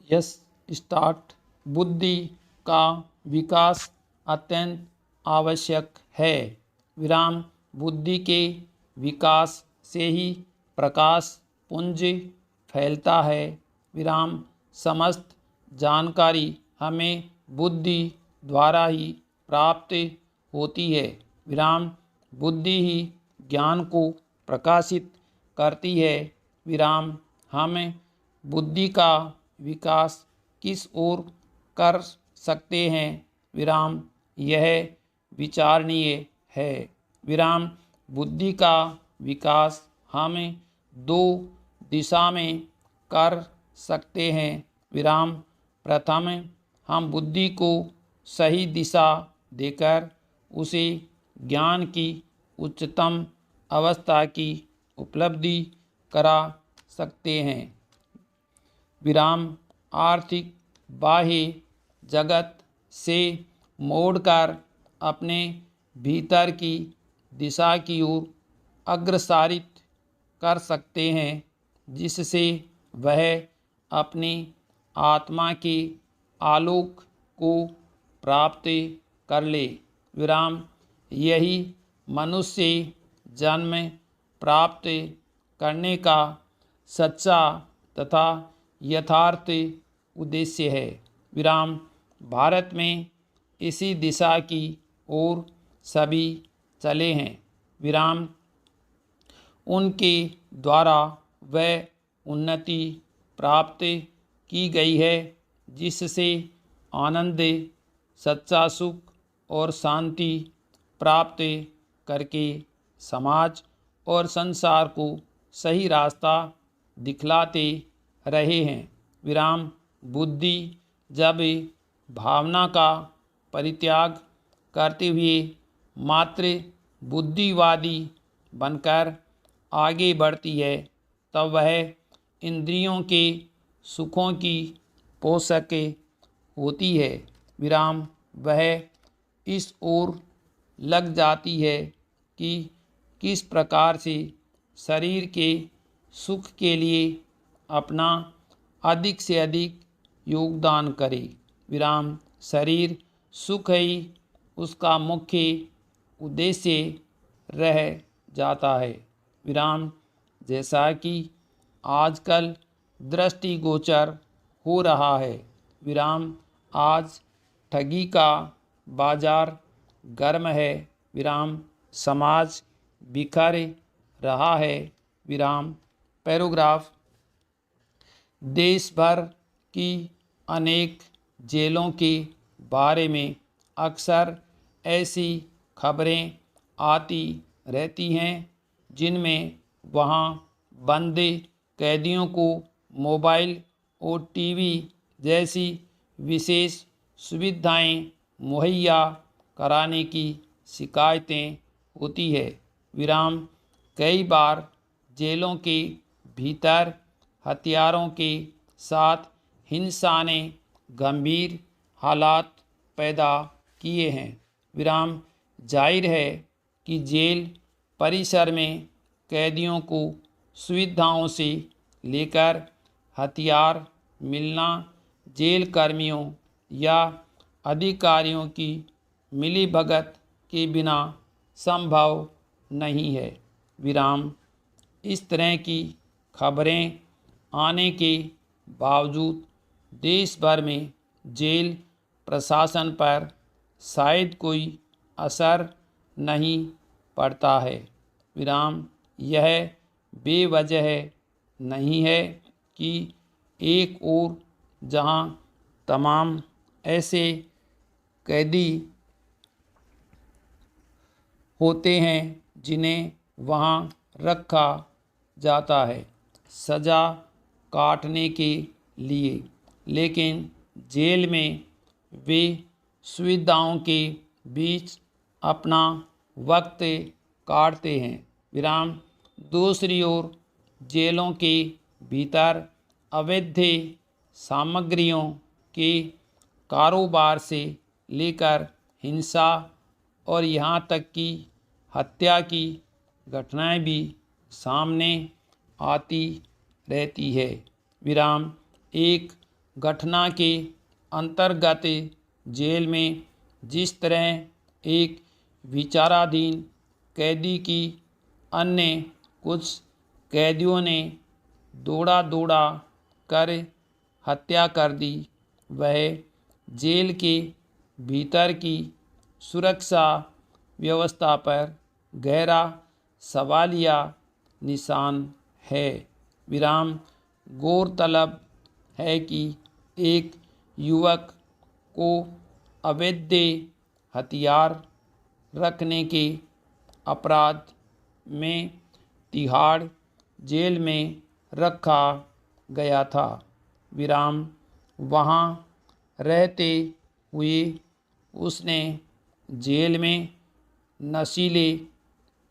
Yes start बुद्धि का विकास अत्यंत आवश्यक है। विराम बुद्धि के विकास से ही प्रकाश पुंज फैलता है। विराम समस्त जानकारी हमें बुद्धि द्वारा ही प्राप्त होती है। विराम बुद्धि ही ज्ञान को प्रकाशित करती है। विराम हम बुद्धि का विकास किस ओर कर सकते हैं? विराम यह विचारणीय है। विराम बुद्धि का विकास हम दो दिशा में कर सकते हैं। विराम प्रथम हम बुद्धि को सही दिशा देकर उसे ज्ञान की उच्चतम अवस्था की उपलब्धि करा सकते हैं। विराम आर्थिक बाह्य जगत से मोड़कर अपने भीतर की दिशा की ओर अग्रसारित कर सकते हैं, जिससे वह अपनी आत्मा के आलोक को प्राप्त कर ले। विराम यही मनुष्य जन्म प्राप्त करने का सच्चा तथा यथार्थ उद्देश्य है। विराम भारत में इसी दिशा की ओर सभी चले हैं। विराम उनके द्वारा वह उन्नति प्राप्त की गई है जिससे आनंद, सच्चा सुख और शांति प्राप्त करके समाज और संसार को सही रास्ता दिखलाते रहे हैं। विराम बुद्धि जब भावना का परित्याग करते हुए मात्र बुद्धिवादी बनकर आगे बढ़ती है, तब वह इंद्रियों के सुखों की पोषक होती है। विराम वह इस ओर लग जाती है कि किस प्रकार से शरीर के सुख के लिए अपना अधिक से अधिक योगदान करे। विराम शरीर सुख ही उसका मुख्य उद्देश्य रह जाता है। विराम जैसा कि आजकल दृष्टिगोचर हो रहा है। विराम आज ठगी का बाजार गर्म है। विराम समाज बिखर रहा है। विराम पैराग्राफ देश भर की अनेक जेलों के बारे में अक्सर ऐसी खबरें आती रहती हैं जिनमें वहाँ बंद कैदियों को मोबाइल और टीवी जैसी विशेष सुविधाएं मुहैया कराने की शिकायतें होती है। विराम कई बार जेलों के भीतर हथियारों के साथ हिंसा ने गंभीर हालात पैदा किए हैं। विराम जाहिर है कि जेल परिसर में कैदियों को सुविधाओं से लेकर हथियार मिलना जेल कर्मियों या अधिकारियों की मिलीभगत के बिना संभव नहीं है। विराम इस तरह की खबरें आने के बावजूद देश भर में जेल प्रशासन पर शायद कोई असर नहीं पड़ता है। विराम यह बेवजह नहीं है कि एक ओर जहां तमाम ऐसे कैदी होते हैं जिन्हें वहां रखा जाता है सज़ा काटने के लिए, लेकिन जेल में वे सुविधाओं के बीच अपना वक्त काटते हैं। विराम दूसरी ओर जेलों के भीतर अवैध सामग्रियों के कारोबार से लेकर हिंसा और यहाँ तक कि हत्या की घटनाएं भी सामने आती रहती है। विराम एक घटना के अंतर्गत जेल में जिस तरह एक विचाराधीन कैदी की अन्य कुछ कैदियों ने दौड़ा दौड़ा कर हत्या कर दी, वह जेल के भीतर की सुरक्षा व्यवस्था पर गहरा सवालिया निशान है। विराम। गौरतलब है कि एक युवक को अवैध हथियार रखने के अपराध में तिहाड़ जेल में रखा गया था। विराम। वहाँ रहते हुए उसने जेल में नशीले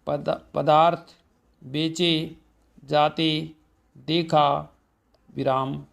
पदार्थ बेचे जाते देखा। विराम।